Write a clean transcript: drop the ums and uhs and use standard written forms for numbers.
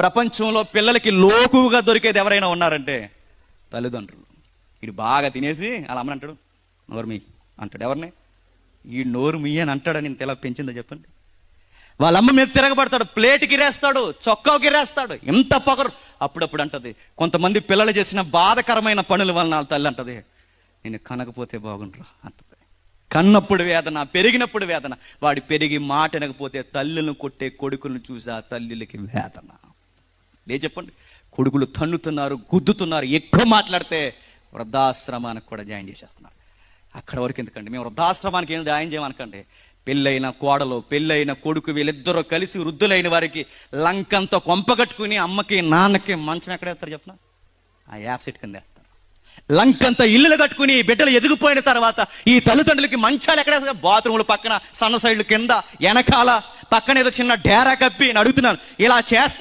ప్రపంచంలో పిల్లలకి లోకుగా దొరికేది ఎవరైనా ఉన్నారంటే తల్లిదండ్రులు. వీడు బాగా తినేసి అలా అమ్మని అంటాడు, నోరు మీ అంటాడు. ఎవరిని? ఈ నోరు మీ అని అంటాడని ఇంత ఎలా పెంచిందో చెప్పండి. వాళ్ళమ్మ మీద తిరగబడతాడు, ప్లేట్ గిరేస్తాడు, చొక్కా గిరేస్తాడు. ఎంత పొగరు. అప్పుడప్పుడు అంటది, కొంతమంది పిల్లలు చేసిన బాధకరమైన పనుల వలన వాళ్ళ తల్లి అంటది, నేను కనకపోతే బాగుండ్రా అంటది. కన్నప్పుడు వేదన, పెరిగినప్పుడు వేదన. వాడు పెరిగి మాట వినకపోతే తల్లులను కొట్టే కొడుకులను చూసి ఆ తల్లికి వేదన. లే చెప్పండి, కొడుకులు తన్నుతున్నారు, గుద్దుతున్నారు, ఎక్కువ మాట్లాడితే వృద్ధాశ్రమానికి కూడా జాయిన్ చేసేస్తున్నారు. అక్కడ వరకు ఎందుకండి, మేము వృద్ధాశ్రమానికి ఏం జాయిన్ చేయమనకండి. పెళ్ళైన కోడలు, పెళ్ళైన కొడుకు, వీళ్ళిద్దరూ కలిసి వృద్ధులైన వారికి లంకంతో కొంపగట్టుకుని అమ్మకి నాన్నకి మంచం ఎక్కడ వేస్తారు చెప్పిన? ఆ యాప్ సెట్ కింద వేస్తారు. లంకంతా ఇల్లులు కట్టుకుని బిడ్డలు ఎదిగిపోయిన తర్వాత ఈ తల్లిదండ్రులకి మంచాలు ఎక్కడ వేస్తారు? బాత్రూముల పక్కన, సన్న సైడ్లు కింద, వెనకాల, పక్కన ఏదో చిన్న డేరా కప్పి. నేను అడుగుతున్నాను, ఇలా చేస్తా